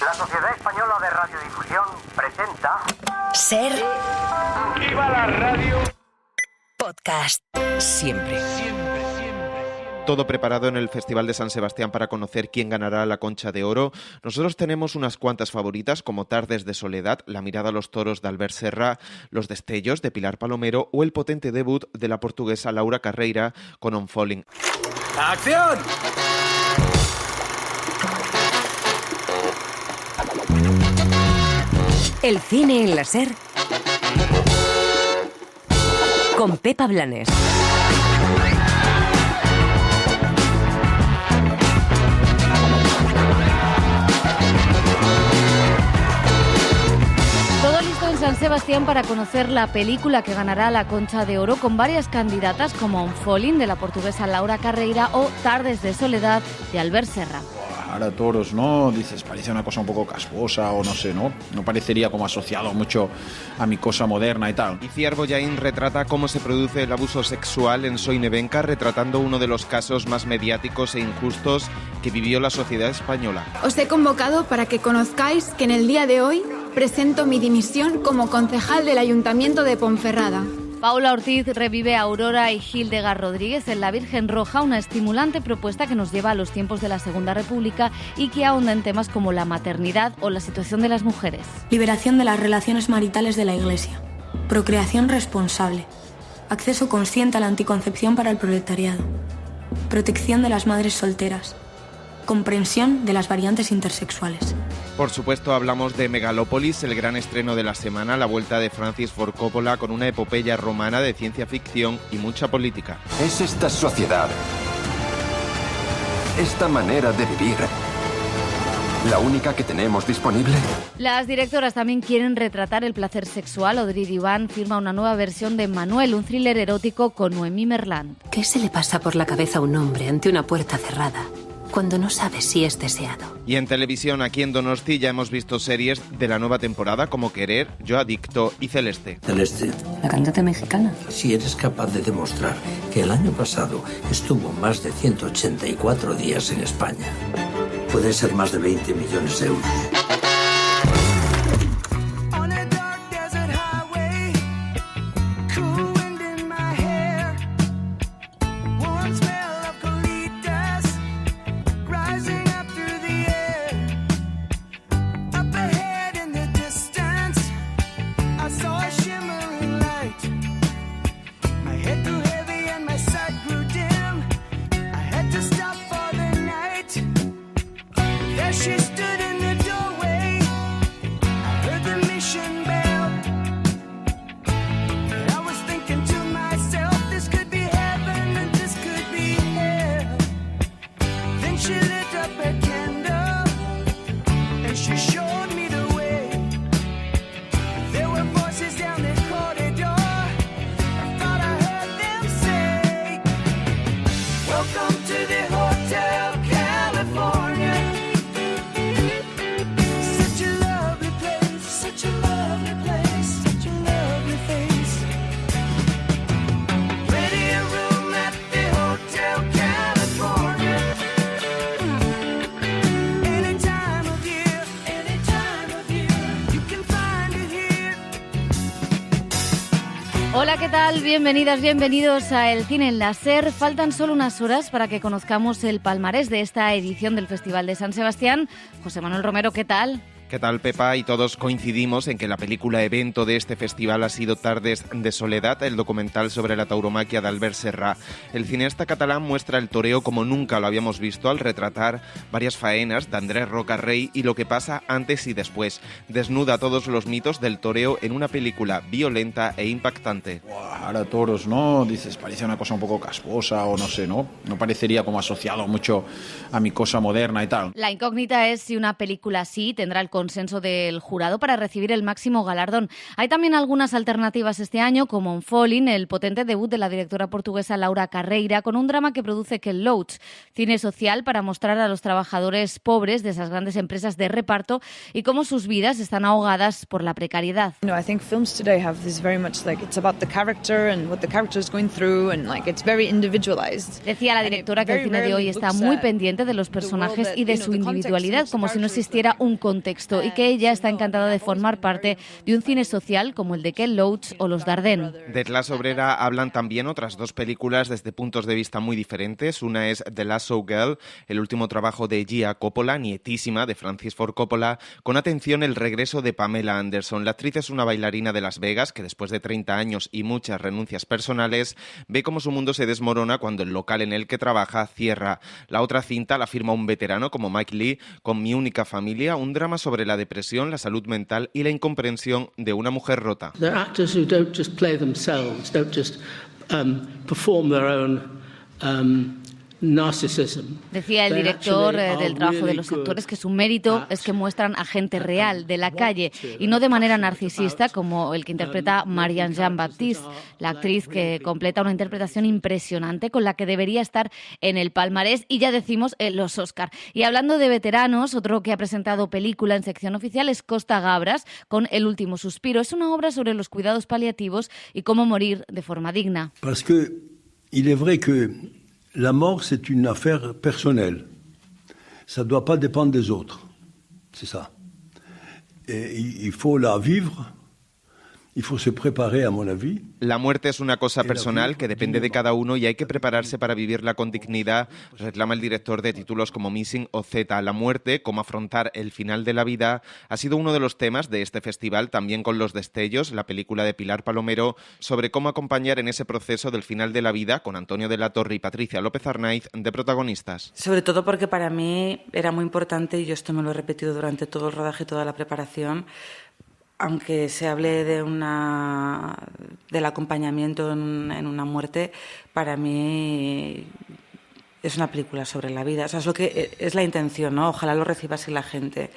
La Sociedad Española de Radiodifusión presenta... Ser... ¡Viva la radio! Podcast. Siempre. Todo preparado en el Festival de San Sebastián para conocer quién ganará la Concha de Oro. Nosotros tenemos unas cuantas favoritas como Tardes de Soledad, La mirada a los toros de Albert Serra, Los destellos de Pilar Palomero o el potente debut de la portuguesa Laura Carreira con On Falling. ¡Acción! El cine en la Ser con Pepa Blanes. Todo listo en San Sebastián para conocer la película que ganará la Concha de Oro, con varias candidatas como On Falling de la portuguesa Laura Carreira o Tardes de Soledad de Albert Serra. Ahora toros, ¿no? Dices, parece una cosa un poco casposa o no sé, ¿no? No parecería como asociado mucho a mi cosa moderna y tal. Iciar Bollaín retrata cómo se produce el abuso sexual en Soy Nevenka, retratando uno de los casos más mediáticos e injustos que vivió la sociedad española. Os he convocado para que conozcáis que en el día de hoy presento mi dimisión como concejal del Ayuntamiento de Ponferrada. Paula Ortiz revive a Aurora y Hildegard Rodríguez en La Virgen Roja, una estimulante propuesta que nos lleva a los tiempos de la Segunda República y que ahonda en temas como la maternidad o la situación de las mujeres. Liberación de las relaciones maritales de la Iglesia. Procreación responsable. Acceso consciente a la anticoncepción para el proletariado. Protección de las madres solteras. Comprensión de las variantes intersexuales. Por supuesto, hablamos de Megalópolis, el gran estreno de la semana, la vuelta de Francis Ford Coppola con una epopeya romana de ciencia ficción y mucha política. ¿Es esta sociedad, esta manera de vivir, la única que tenemos disponible? Las directoras también quieren retratar el placer sexual. Audrey Divan firma una nueva versión de Manuel, un thriller erótico con Noemí Merlant. ¿Qué se le pasa por la cabeza a un hombre ante una puerta cerrada cuando no sabe si es deseado? Y en televisión, aquí en Donosti, ya hemos visto series de la nueva temporada como Querer, Yo Adicto y Celeste. Celeste, ¿La cantante mexicana? si eres capaz de demostrar que el año pasado estuvo más de 184 días en España, pueden ser más de 20 millones de euros. Hola, ¿qué tal? Bienvenidas, bienvenidos a El Cine en la Ser. Faltan solo unas horas para que conozcamos el palmarés de esta edición del Festival de San Sebastián. José Manuel Romero, ¿qué tal? ¿Qué tal, Pepa? Y todos coincidimos en que la película evento de este festival ha sido Tardes de Soledad, el documental sobre la tauromaquia de Albert Serra. El cineasta catalán muestra el toreo como nunca lo habíamos visto al retratar varias faenas de Andrés Rocarrey y lo que pasa antes y después. Desnuda todos los mitos del toreo en una película violenta e impactante. Ahora toros, ¿no? Dices, parece una cosa un poco casposa o no sé, ¿no? No parecería como asociado mucho a mi cosa moderna y tal. La incógnita es si una película así tendrá el consenso del jurado para recibir el máximo galardón. Hay también algunas alternativas este año, como Unfalling, el potente debut de la directora portuguesa Laura Carreira, con un drama que produce Ken Loach, cine social para mostrar a los trabajadores pobres de esas grandes empresas de reparto y cómo sus vidas están ahogadas por la precariedad. I think films today have this very much like it's about the character and what the character is going through and like it's very individualized. Decía la directora que el cine de hoy está muy pendiente de los personajes y de su individualidad, como si no existiera un contexto, y que ella está encantada de formar parte de un cine social como el de Ken Loach o los Dardenne. De Clase Obrera hablan también otras dos películas desde puntos de vista muy diferentes. Una es The Lasso Girl, el último trabajo de Gia Coppola, nietísima de Francis Ford Coppola, con atención el regreso de Pamela Anderson. La actriz es una bailarina de Las Vegas que después de 30 años y muchas renuncias personales ve cómo su mundo se desmorona cuando el local en el que trabaja cierra. La otra cinta la firma un veterano como Mike Lee con Mi única familia, un drama sobre la depresión, la salud mental y la incomprensión de una mujer rota. They're actors who don't just play themselves, don't just perform their own narcissism. Decía el director del trabajo de los actores que su mérito es que muestran a gente real, de la calle, y no de manera narcisista como el que interpreta Marianne Jean-Baptiste, la actriz que completa una interpretación impresionante con la que debería estar en el palmarés y ya decimos en los Oscar. Y hablando de veteranos, otro que ha presentado película en sección oficial es Costa Gabras con El último suspiro. Es una obra sobre los cuidados paliativos y cómo morir de forma digna. Parce que il est vrai que la mort, c'est une affaire personnelle. Ça ne doit pas dépendre des autres. C'est ça. Et il faut la vivre. Il faut se préparer, à mon avis. La muerte es una cosa personal que depende de cada uno y hay que prepararse para vivirla con dignidad, reclama el director de títulos como Missing o Z. La muerte, cómo afrontar el final de la vida, ha sido uno de los temas de este festival, también con Los destellos, la película de Pilar Palomero, sobre cómo acompañar en ese proceso del final de la vida, con Antonio de la Torre y Patricia López Arnaiz de protagonistas. Sobre todo porque para mí era muy importante, y yo esto me lo he repetido durante todo el rodaje, toda la preparación, aunque se hable del acompañamiento en una muerte, para mí es una película sobre la vida. O sea, es lo que es la intención, ¿no? Ojalá lo reciba así la gente.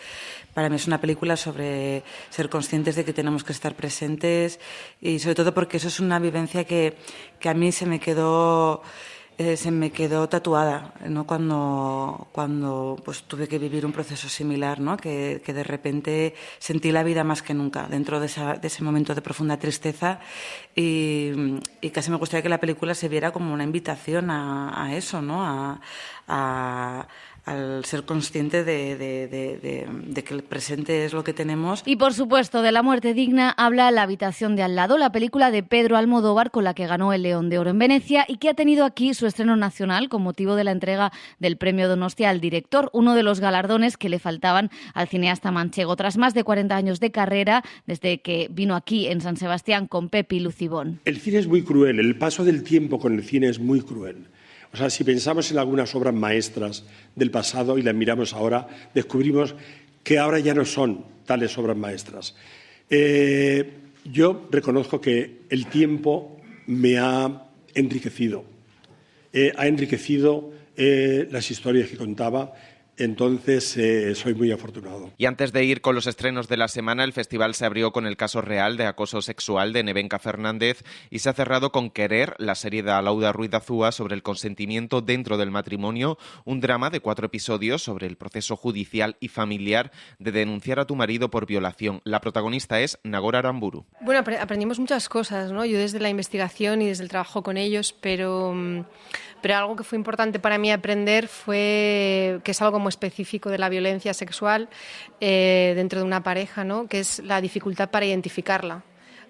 Para mí es una película sobre ser conscientes de que tenemos que estar presentes y sobre todo porque eso es una vivencia que a mí se me quedó tatuada, ¿no? Cuando pues tuve que vivir un proceso similar, ¿no? Que de repente sentí la vida más que nunca dentro de ese momento de profunda tristeza y casi me gustaría que la película se viera como una invitación a eso, ¿no? Al ser consciente de que el presente es lo que tenemos. Y por supuesto, de la muerte digna habla La habitación de al lado, la película de Pedro Almodóvar con la que ganó el León de Oro en Venecia y que ha tenido aquí su estreno nacional con motivo de la entrega del Premio Donostia al director, uno de los galardones que le faltaban al cineasta manchego. Tras más de 40 años de carrera, desde que vino aquí en San Sebastián con Pepi Lucibón. El cine es muy cruel, el paso del tiempo con el cine es muy cruel. O sea, si pensamos en algunas obras maestras del pasado y las miramos ahora, descubrimos que ahora ya no son tales obras maestras. Yo reconozco que el tiempo me ha enriquecido. Ha enriquecido las historias que contaba. Entonces, soy muy afortunado. Y antes de ir con los estrenos de la semana, el festival se abrió con el caso real de acoso sexual de Nevenka Fernández y se ha cerrado con Querer, la serie de Alauda Ruiz de Azúa sobre el consentimiento dentro del matrimonio, un drama de 4 episodios sobre el proceso judicial y familiar de denunciar a tu marido por violación. La protagonista es Nagore Aramburu. Bueno, aprendimos muchas cosas, ¿no? Yo desde la investigación y desde el trabajo con ellos, pero algo que fue importante para mí aprender fue que es algo como específico de la violencia sexual dentro de una pareja, ¿no? Que es la dificultad para identificarla,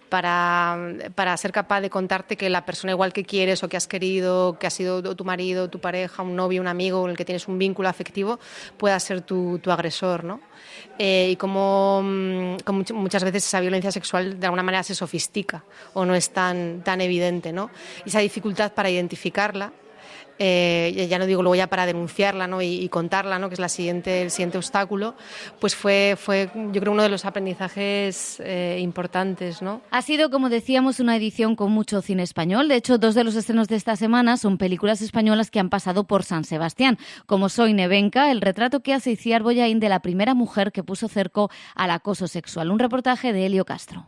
para ser capaz de contarte que la persona igual que quieres o que has querido, que ha sido tu marido, tu pareja, un novio, un amigo con el que tienes un vínculo afectivo, pueda ser tu agresor, ¿no? Y como muchas veces esa violencia sexual de alguna manera se sofistica o no es tan evidente, ¿no? Y esa dificultad para identificarla ya no digo luego ya para denunciarla, ¿no? y contarla, ¿no? Que es el siguiente obstáculo, pues fue yo creo uno de los aprendizajes importantes, ¿no? Ha sido, como decíamos, una edición con mucho cine español. De hecho, 2 de los estrenos de esta semana son películas españolas que han pasado por San Sebastián, como Soy Nevenka, el retrato que hace Itziar Bollaín de la primera mujer que puso cerco al acoso sexual. Un reportaje de Helio Castro.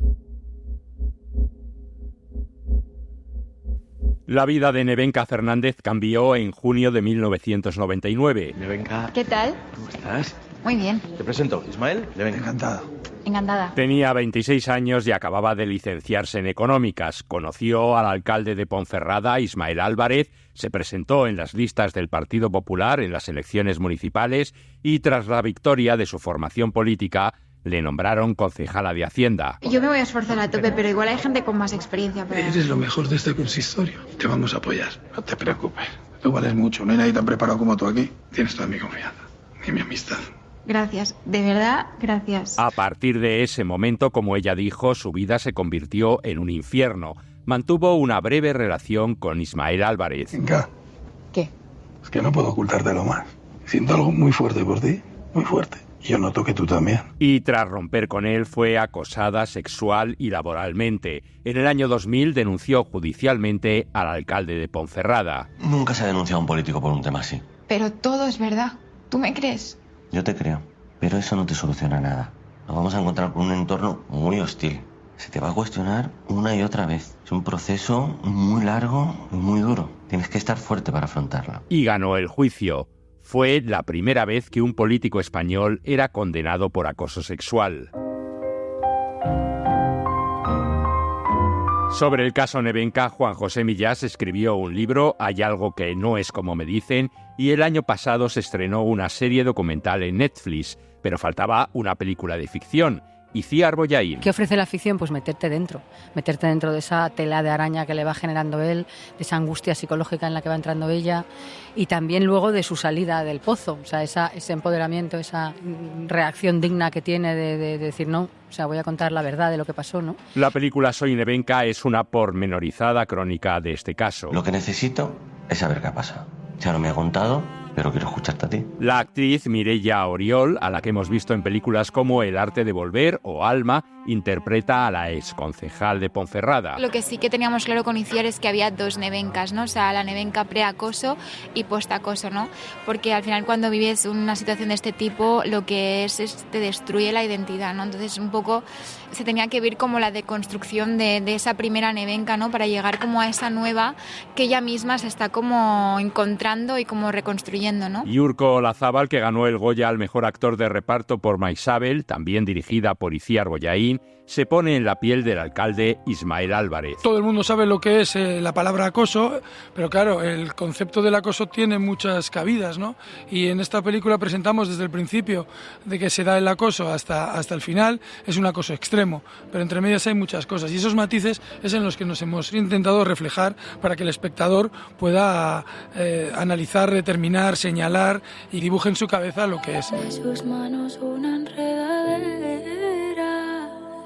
La vida de Nevenka Fernández cambió en junio de 1999. Nevenka. ¿Qué tal? ¿Cómo estás? Muy bien. Te presento, Ismael. Nevenka. Encantado. Encantada. Tenía 26 años y acababa de licenciarse en Económicas. Conoció al alcalde de Ponferrada, Ismael Álvarez, se presentó en las listas del Partido Popular en las elecciones municipales y tras la victoria de su formación política, le nombraron concejala de Hacienda. Yo me voy a esforzar a tope, pero igual hay gente con más experiencia. Eres lo mejor de este consistorio. Te vamos a apoyar. No te preocupes. Tú vales mucho. No hay nadie tan preparado como tú aquí. Tienes toda mi confianza y mi amistad. Gracias. De verdad, gracias. A partir de ese momento, como ella dijo, su vida se convirtió en un infierno. Mantuvo una breve relación con Ismael Álvarez. Venga. ¿Qué? Es que no puedo ocultártelo más. Siento algo muy fuerte por ti. Muy fuerte. Yo noto que tú también. Y tras romper con él fue acosada sexual y laboralmente. En el año 2000 denunció judicialmente al alcalde de Ponferrada. Nunca se ha denunciado a un político por un tema así. Pero todo es verdad. ¿Tú me crees? Yo te creo, pero eso no te soluciona nada. Nos vamos a encontrar con un entorno muy hostil. Se te va a cuestionar una y otra vez. Es un proceso muy largo y muy duro. Tienes que estar fuerte para afrontarlo. Y ganó el juicio. Fue la primera vez que un político español era condenado por acoso sexual. Sobre el caso Nevenka, Juan José Millás escribió un libro, Hay algo que no es como me dicen, y el año pasado se estrenó una serie documental en Netflix, pero faltaba una película de ficción. Itziar Bollaín. ¿Qué ofrece la ficción? Pues meterte dentro de esa tela de araña que le va generando él, de esa angustia psicológica en la que va entrando ella y también luego de su salida del pozo, o sea, ese empoderamiento, esa reacción digna que tiene de decir no, o sea, voy a contar la verdad de lo que pasó, ¿no? La película Soy Nevenka es una pormenorizada crónica de este caso. Lo que necesito es saber qué ha pasado. Ya no me ha contado, pero quiero escucharte a ti. La actriz Mireia Oriol, a la que hemos visto en películas como El arte de volver o Alma, interpreta a la exconcejal de Ponferrada. Lo que sí que teníamos claro con Itziar es que había 2 Nevencas, ¿no? O sea, la Nevenka preacoso y postacoso, ¿no? Porque al final cuando vives una situación de este tipo, lo que es te destruye la identidad, ¿no? Entonces un poco se tenía que ver como la deconstrucción de esa primera Nevenka, ¿no? Para llegar como a esa nueva que ella misma se está como encontrando y como reconstruyendo, ¿no? Y Urko Olazábal, que ganó el Goya al mejor actor de reparto por Maisabel, también dirigida por Itziar Bollaín, se pone en la piel del alcalde Ismael Álvarez. Todo el mundo sabe lo que es la palabra acoso, pero claro, el concepto del acoso tiene muchas cabidas, ¿no? Y en esta película presentamos desde el principio de que se da el acoso hasta el final, es un acoso extremo, pero entre medias hay muchas cosas y esos matices es en los que nos hemos intentado reflejar para que el espectador pueda analizar, determinar, señalar y dibuje en su cabeza lo que es. De sus manos una enredadera,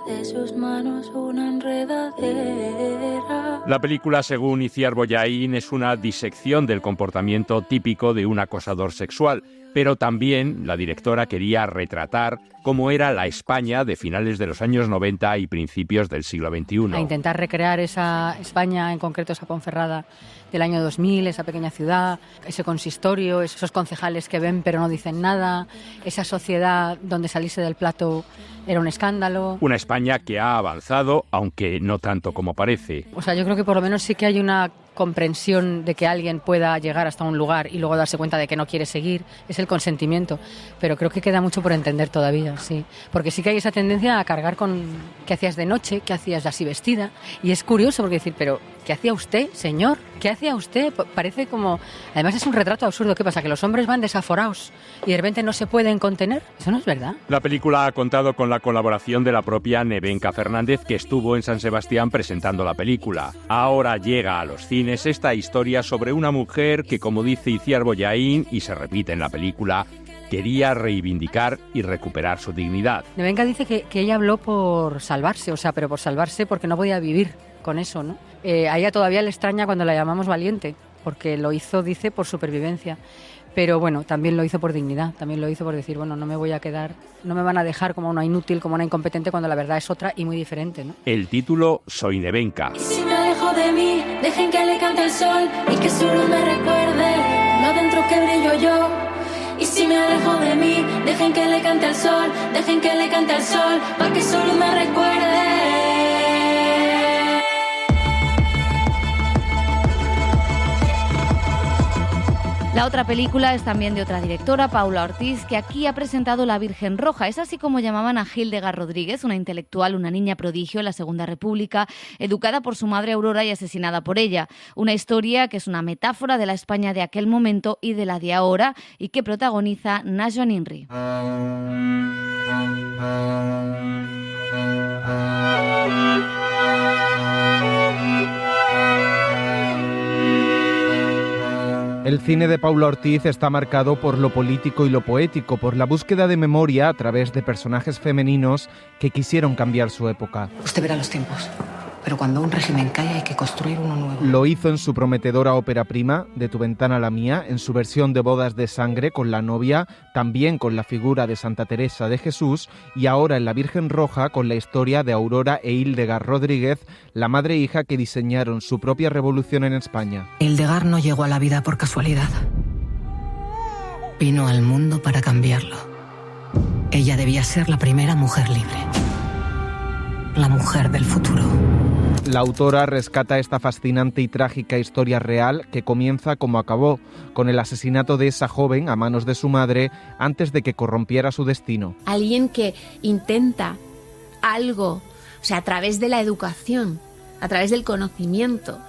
de sus manos una enredadera. La película, según Itziar Bollaín, es una disección del comportamiento típico de un acosador sexual, pero también la directora quería retratar cómo era la España de finales de los años 90 y principios del siglo XXI. A intentar recrear esa España, en concreto esa Ponferrada del año 2000, esa pequeña ciudad, ese consistorio, esos concejales que ven pero no dicen nada, esa sociedad donde salirse del plato era un escándalo. Una España que ha avanzado, aunque no tanto como parece. O sea, yo creo que por lo menos sí que hay una comprensión de que alguien pueda llegar hasta un lugar y luego darse cuenta de que no quiere seguir, es el consentimiento, pero creo que queda mucho por entender todavía, sí, porque sí que hay esa tendencia a cargar con ¿qué hacías de noche? ¿Qué hacías así vestida? Y es curioso porque decir, pero ¿qué hacía usted, señor? ¿Qué hacía usted? Parece como, además es un retrato absurdo. ¿Qué pasa? ¿Que los hombres van desaforados y de repente no se pueden contener? Eso no es verdad. La película ha contado con la colaboración de la propia Nevenka Fernández, que estuvo en San Sebastián presentando la película. Ahora llega a los cines esta historia sobre una mujer que, como dice Itziar Bollaín, y se repite en la película, quería reivindicar y recuperar su dignidad. Nevenka dice que ella habló por salvarse, o sea, pero por salvarse porque no podía vivir con eso, ¿no? A ella todavía le extraña cuando la llamamos valiente, porque lo hizo, dice, por supervivencia. Pero bueno, también lo hizo por dignidad, también lo hizo por decir, bueno, no me voy a quedar, no me van a dejar como una inútil, como una incompetente, cuando la verdad es otra y muy diferente, ¿no? El título, Soy Nevenka. Y si me alejo de mí, dejen que le cante el sol y que su luz me recuerde lo dentro que brillo yo. Y si me alejo de mí, dejen que le cante el sol, dejen que le cante el sol, para que su luz me recuerde. La otra película es también de otra directora, Paula Ortiz, que aquí ha presentado La Virgen Roja. Es así como llamaban a Hildegard Rodríguez, una intelectual, una niña prodigio en la Segunda República, educada por su madre Aurora y asesinada por ella. Una historia que es una metáfora de la España de aquel momento y de la de ahora, y que protagoniza Najwa Ninri. El cine de Paula Ortiz está marcado por lo político y lo poético, por la búsqueda de memoria a través de personajes femeninos que quisieron cambiar su época. Usted verá los tiempos, pero cuando un régimen cae hay que construir uno nuevo. Lo hizo en su prometedora ópera prima, De tu ventana a la mía, en su versión de Bodas de sangre con la novia, también con la figura de Santa Teresa de Jesús, y ahora en La Virgen Roja con la historia de Aurora e Hildegard Rodríguez, la madre e hija que diseñaron su propia revolución en España. Hildegard no llegó a la vida por casualidad. Vino al mundo para cambiarlo. Ella debía ser la primera mujer libre. La mujer del futuro. La autora rescata esta fascinante y trágica historia real que comienza como acabó, con el asesinato de esa joven a manos de su madre antes de que corrompiera su destino. Alguien que intenta algo, o sea, a través de la educación, a través del conocimiento,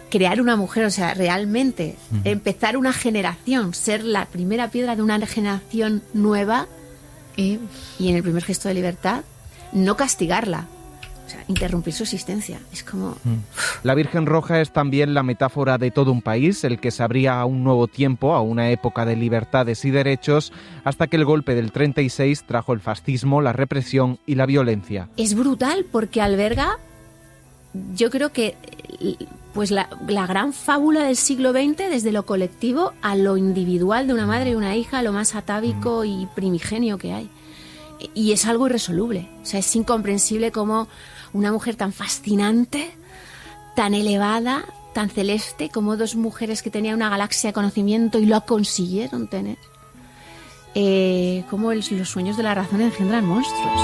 crear una mujer, o sea, realmente empezar una generación, ser la primera piedra de una generación nueva y en el primer gesto de libertad, no castigarla. O sea, interrumpir su existencia. Es como... La Virgen Roja es también la metáfora de todo un país, el que se abría a un nuevo tiempo, a una época de libertades y derechos, hasta que el golpe del 36 trajo el fascismo, la represión y la violencia. Es brutal porque alberga, yo creo que pues la gran fábula del siglo XX, desde lo colectivo a lo individual de una madre y una hija, lo más atávico y primigenio que hay. Y es algo irresoluble. O sea, es incomprensible cómo una mujer tan fascinante, tan elevada, tan celeste, como dos mujeres que tenían una galaxia de conocimiento y lo consiguieron tener, cómo los sueños de la razón engendran monstruos.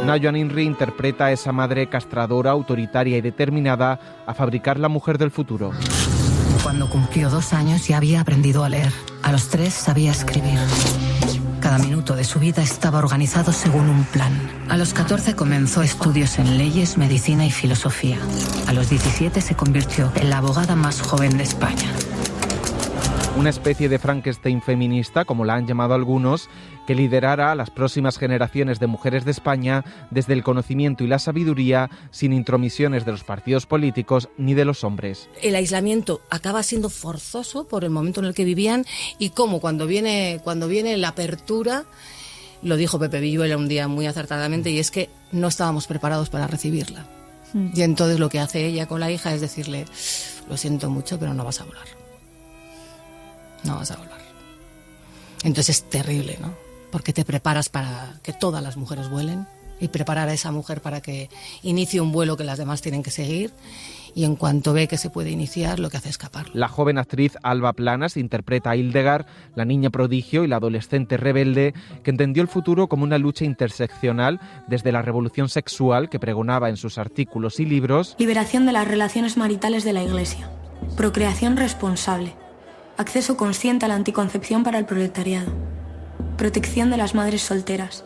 Najwa Ninri interpreta a esa madre castradora, autoritaria y determinada a fabricar la mujer del futuro. Cuando cumplió 2 años ya había aprendido a leer. A los 3 sabía escribir. Cada minuto de su vida estaba organizado según un plan. A los 14 comenzó estudios en leyes, medicina y filosofía. A los 17 se convirtió en la abogada más joven de España. Una especie de Frankenstein feminista, como la han llamado algunos, que liderara a las próximas generaciones de mujeres de España desde el conocimiento y la sabiduría, sin intromisiones de los partidos políticos ni de los hombres. El aislamiento acaba siendo forzoso por el momento en el que vivían y cómo cuando viene la apertura, lo dijo Pepe Villuela un día muy acertadamente, y es que no estábamos preparados para recibirla. Y entonces lo que hace ella con la hija es decirle, lo siento mucho, pero no vas a volar. No vas a volar. Entonces es terrible, ¿no? Porque te preparas para que todas las mujeres vuelen y preparar a esa mujer para que inicie un vuelo que las demás tienen que seguir, y en cuanto ve que se puede iniciar, lo que hace es escapar. La joven actriz Alba Planas interpreta a Hildegard, la niña prodigio y la adolescente rebelde que entendió el futuro como una lucha interseccional desde la revolución sexual que pregonaba en sus artículos y libros. Liberación de las relaciones maritales de la Iglesia. Procreación responsable. Acceso consciente a la anticoncepción para el proletariado. Protección de las madres solteras.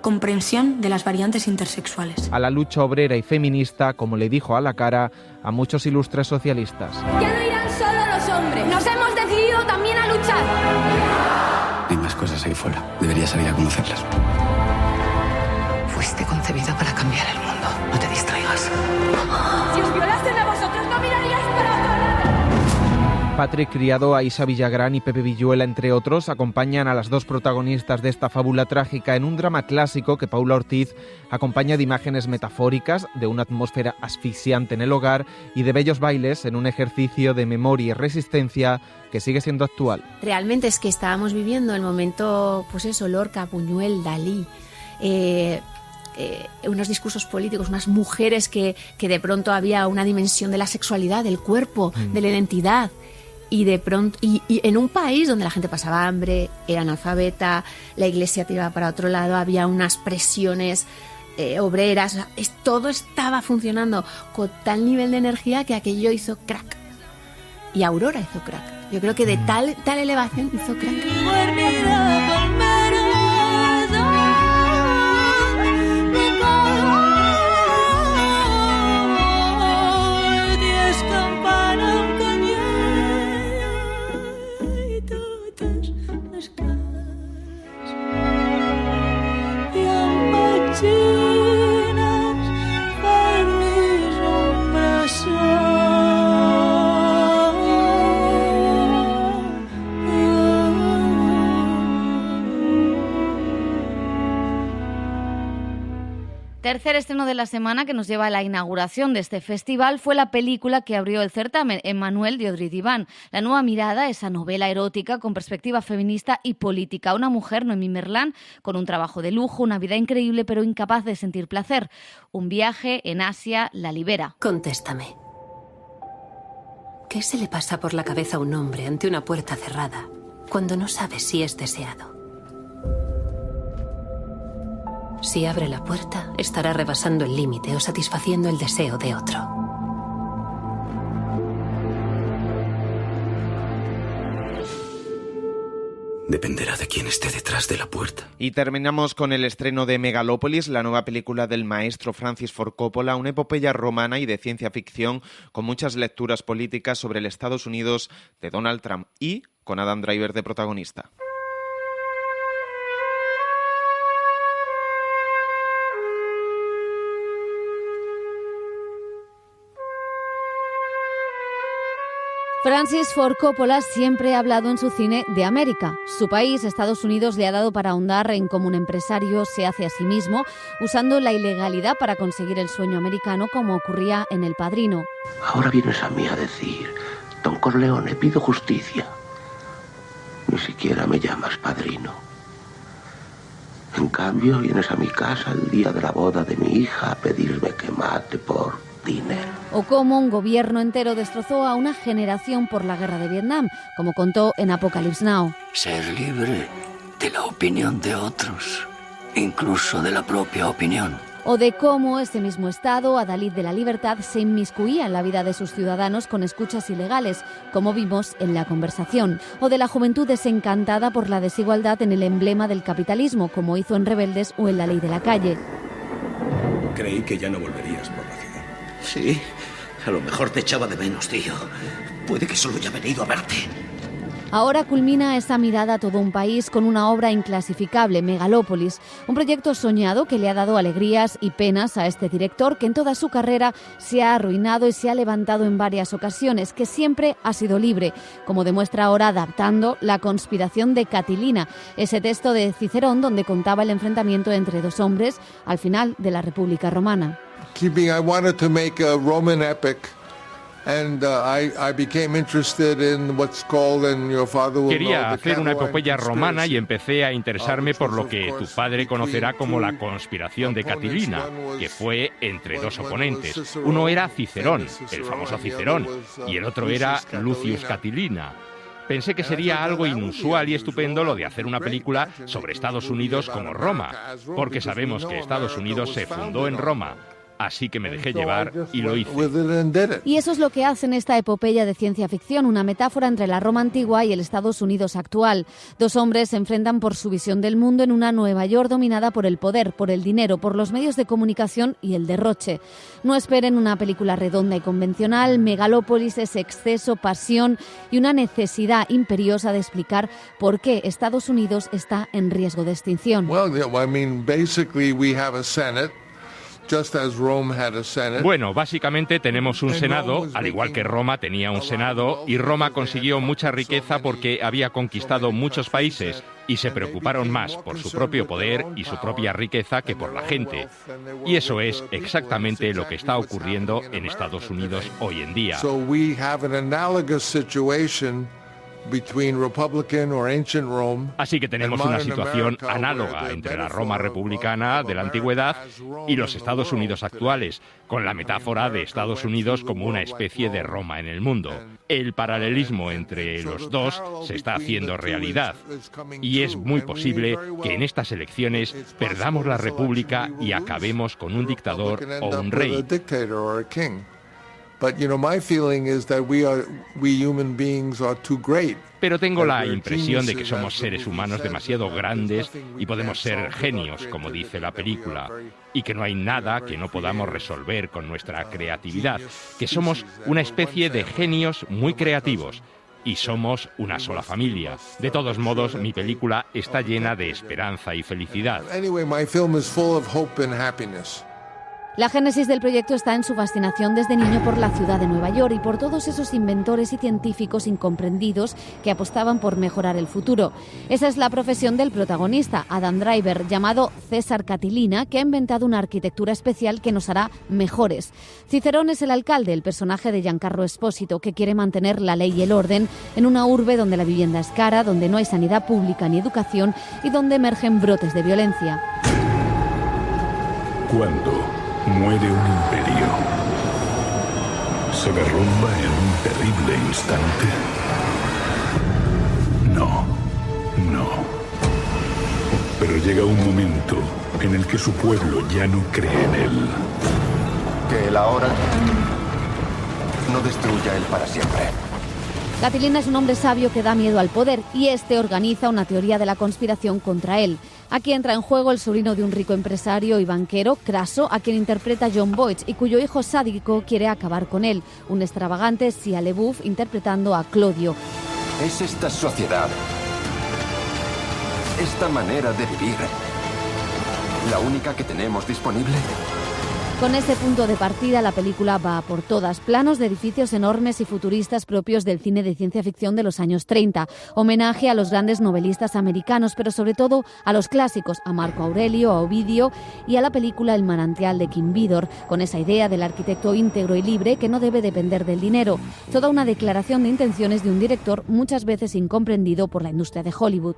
Comprensión de las variantes intersexuales. A la lucha obrera y feminista, como le dijo a la cara a muchos ilustres socialistas. Ya no irán solo los hombres. Nos hemos decidido también a luchar. Hay más cosas ahí fuera. Deberías salir a conocerlas. Fuiste concebida para cambiar el mundo. No te distraigas. Si os violasen a vosotros, no miraríais para otro lado. Patrick Criado, Aisha Villagrán y Pepe Villuela, entre otros, acompañan a las dos protagonistas de esta fábula trágica en un drama clásico que Paula Ortiz acompaña de imágenes metafóricas, de una atmósfera asfixiante en el hogar y de bellos bailes en un ejercicio de memoria y resistencia que sigue siendo actual. Realmente es que estábamos viviendo el momento, pues eso, Lorca, Buñuel, Dalí, unos discursos políticos, unas mujeres que de pronto había una dimensión de la sexualidad, del cuerpo, de la identidad, y de pronto y en un país donde la gente pasaba hambre, era analfabeta, la iglesia tiraba para otro lado, había unas presiones obreras, todo estaba funcionando con tal nivel de energía que aquello hizo crack. Y Aurora hizo crack. Yo creo que de tal elevación hizo crack. Tercer estreno de la semana que nos lleva a la inauguración de este festival fue la película que abrió el certamen, Emmanuel de Audrey Divan. La nueva mirada, esa novela erótica con perspectiva feminista y política. Una mujer, Noemí Merlán, con un trabajo de lujo, una vida increíble pero incapaz de sentir placer. Un viaje en Asia la libera. Contéstame. ¿Qué se le pasa por la cabeza a un hombre ante una puerta cerrada cuando no sabe si es deseado? Si abre la puerta, estará rebasando el límite o satisfaciendo el deseo de otro. Dependerá de quién esté detrás de la puerta. Y terminamos con el estreno de Megalópolis, la nueva película del maestro Francis Ford Coppola, una epopeya romana y de ciencia ficción con muchas lecturas políticas sobre el Estados Unidos de Donald Trump y con Adam Driver de protagonista. Francis Ford Coppola siempre ha hablado en su cine de América. Su país, Estados Unidos, le ha dado para ahondar en cómo un empresario se hace a sí mismo, usando la ilegalidad para conseguir el sueño americano, como ocurría en El Padrino. Ahora vienes a mí a decir, Don Corleone, pido justicia. Ni siquiera me llamas padrino. En cambio, vienes a mi casa el día de la boda de mi hija a pedirme que mate por dinero. O cómo un gobierno entero destrozó a una generación por la guerra de Vietnam, como contó en Apocalypse Now. Ser libre de la opinión de otros, incluso de la propia opinión. O de cómo ese mismo Estado, adalid de la libertad, se inmiscuía en la vida de sus ciudadanos con escuchas ilegales, como vimos en La Conversación. O de la juventud desencantada por la desigualdad en el emblema del capitalismo, como hizo en Rebeldes o en La Ley de la Calle. Creí que ya no volverías por la ciudad. Sí, a lo mejor te echaba de menos, tío. Puede que solo haya venido a verte. Ahora culmina esa mirada a todo un país con una obra inclasificable, Megalópolis, un proyecto soñado que le ha dado alegrías y penas a este director que en toda su carrera se ha arruinado y se ha levantado en varias ocasiones, que siempre ha sido libre, como demuestra ahora adaptando La conspiración de Catilina, ese texto de Cicerón donde contaba el enfrentamiento entre dos hombres al final de la República Romana. I wanted to make a Roman epic. And I became interested in what's called, and your father will Quería know, hacer una epopeya romana y empecé a interesarme por lo que tu padre conocerá como la conspiración de Catilina, que fue entre dos oponentes. Uno era Cicerón, el famoso Cicerón, y el otro era Lucius Catilina. Pensé que sería algo inusual y estupendo lo de hacer una película sobre Estados Unidos como Roma, porque sabemos que Estados Unidos se fundó en Roma. Así que me dejé llevar y lo hice. Y eso es lo que hace en esta epopeya de ciencia ficción, una metáfora entre la Roma antigua y el Estados Unidos actual. Dos hombres se enfrentan por su visión del mundo en una Nueva York dominada por el poder, por el dinero, por los medios de comunicación y el derroche. No esperen una película redonda y convencional. Megalópolis es exceso, pasión y una necesidad imperiosa de explicar por qué Estados Unidos está en riesgo de extinción. Well, I mean, basically we have a Senate just as Rome had a Senate. Bueno, básicamente tenemos un Senado, al igual que Roma tenía un Senado, y Roma consiguió mucha riqueza porque había conquistado muchos países y se preocuparon más por su propio poder y su propia riqueza que por la gente. Y eso es exactamente lo que está ocurriendo en Estados Unidos hoy en día. So we have an analogous situation between Republican or ancient Rome. Así que tenemos una situación análoga entre la Roma republicana de la antigüedad y los Estados Unidos actuales, con la metáfora de Estados Unidos como una especie de Roma en el mundo. El paralelismo entre los dos se está haciendo realidad y es muy posible que en estas elecciones perdamos la república y acabemos con un dictador o un rey. But, my feeling is that we human beings are too great. Pero tengo la impresión de que somos seres humanos demasiado grandes y podemos ser genios, como dice la película, y que no hay nada que no podamos resolver con nuestra creatividad, que somos una especie de genios muy creativos. Y somos una sola familia. De todos modos, mi película está llena de esperanza y felicidad. Anyway, my film is full of hope and happiness. La génesis del proyecto está en su fascinación desde niño por la ciudad de Nueva York y por todos esos inventores y científicos incomprendidos que apostaban por mejorar el futuro. Esa es la profesión del protagonista, Adam Driver, llamado César Catilina, que ha inventado una arquitectura especial que nos hará mejores. Cicerón es el alcalde, el personaje de Giancarlo Espósito, que quiere mantener la ley y el orden en una urbe donde la vivienda es cara, donde no hay sanidad pública ni educación y donde emergen brotes de violencia. Cuando muere un imperio, ¿se derrumba en un terrible instante? No. Pero llega un momento en el que su pueblo ya no cree en él. Que el ahora no destruya el para siempre. Catilina es un hombre sabio que da miedo al poder y este organiza una teoría de la conspiración contra él. Aquí entra en juego el sobrino de un rico empresario y banquero, Craso, a quien interpreta John Boyd y cuyo hijo sádico quiere acabar con él. Un extravagante Shia LaBeouf interpretando a Clodio. Es esta sociedad, esta manera de vivir, la única que tenemos disponible. Con ese punto de partida, la película va a por todas. Planos de edificios enormes y futuristas propios del cine de ciencia ficción de los años 30. Homenaje a los grandes novelistas americanos, pero sobre todo a los clásicos, a Marco Aurelio, a Ovidio y a la película El manantial de Kim Vidor, con esa idea del arquitecto íntegro y libre que no debe depender del dinero. Toda una declaración de intenciones de un director muchas veces incomprendido por la industria de Hollywood.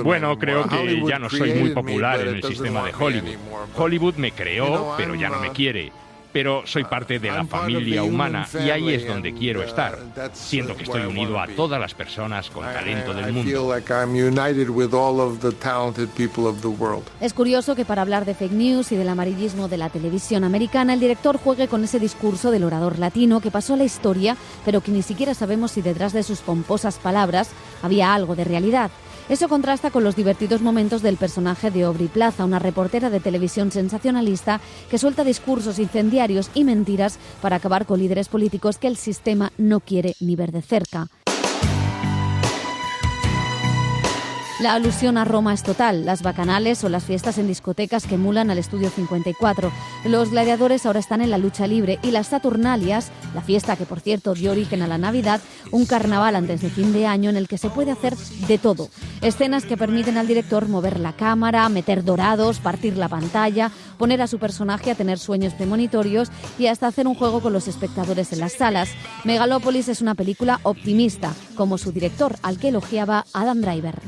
Bueno, creo que ya no soy muy popular en el sistema de Hollywood. Hollywood me creó, pero ya no me quiere. Pero soy parte de la familia humana y ahí es donde quiero estar. Siento que estoy unido a todas las personas con talento del mundo. Es curioso que para hablar de fake news y del amarillismo de la televisión americana, el director juegue con ese discurso del orador latino que pasó a la historia, pero que ni siquiera sabemos si detrás de sus pomposas palabras había algo de realidad. Eso contrasta con los divertidos momentos del personaje de Aubrey Plaza, una reportera de televisión sensacionalista que suelta discursos incendiarios y mentiras para acabar con líderes políticos que el sistema no quiere ni ver de cerca. La alusión a Roma es total, las bacanales o las fiestas en discotecas que emulan al Estudio 54. Los gladiadores ahora están en la lucha libre y las Saturnalias, la fiesta que por cierto dio origen a la Navidad, un carnaval antes de fin de año en el que se puede hacer de todo. Escenas que permiten al director mover la cámara, meter dorados, partir la pantalla, poner a su personaje a tener sueños premonitorios y hasta hacer un juego con los espectadores en las salas. Megalópolis es una película optimista, como su director, al que elogiaba Adam Driver.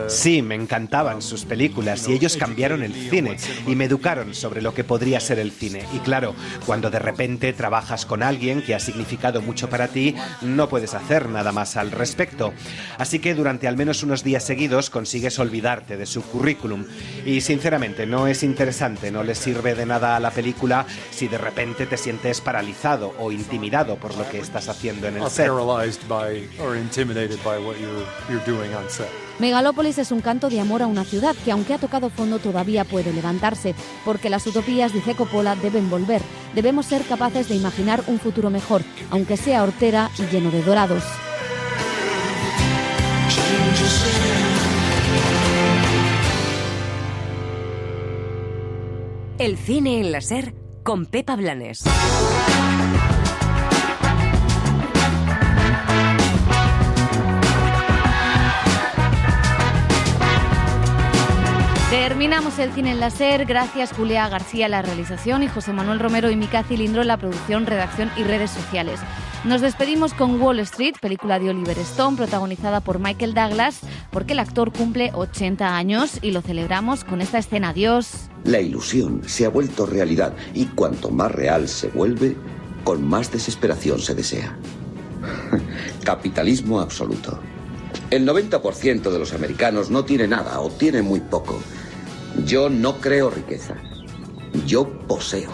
Sí, me encantaban sus películas y ellos cambiaron el cine y me educaron sobre lo que podría ser el cine. Y claro, cuando de repente trabajas con alguien que ha significado mucho para ti, no puedes hacer nada más al respecto. Así que durante al menos unos días seguidos consigues olvidarte de su currículum. Y sinceramente no es interesante, no le sirve de nada a la película si de repente te sientes paralizado o intimidado por lo que estás haciendo en el set. Megalópolis es un canto de amor a una ciudad que, aunque ha tocado fondo, todavía puede levantarse, porque las utopías, dice Coppola, deben volver. Debemos ser capaces de imaginar un futuro mejor, aunque sea hortera y lleno de dorados. El cine en la SER con Pepa Blanes. Terminamos el cine en la SER. Gracias Julia García a la realización y José Manuel Romero y Mica Cilindro en la producción, redacción y redes sociales. Nos despedimos con Wall Street, película de Oliver Stone, protagonizada por Michael Douglas, porque el actor cumple 80 años y lo celebramos con esta escena. Adiós. La ilusión se ha vuelto realidad y cuanto más real se vuelve, con más desesperación se desea. Capitalismo absoluto. El 90% de los americanos no tiene nada o tiene muy poco. Yo no creo riqueza. Yo poseo.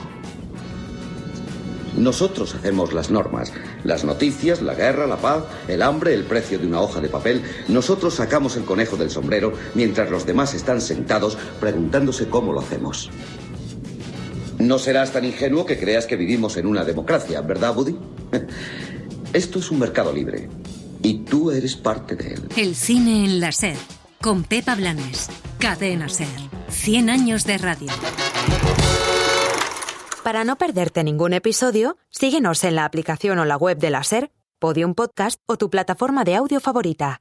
Nosotros hacemos las normas, las noticias, la guerra, la paz, el hambre, el precio de una hoja de papel. Nosotros sacamos el conejo del sombrero mientras los demás están sentados preguntándose cómo lo hacemos. No serás tan ingenuo que creas que vivimos en una democracia, ¿verdad, Woody? Esto es un mercado libre y tú eres parte de él. El cine en la SER con Pepa Blanes. Cadena SER. 100 años de radio. Para no perderte ningún episodio, síguenos en la aplicación o la web de la SER, Podium Podcast o tu plataforma de audio favorita.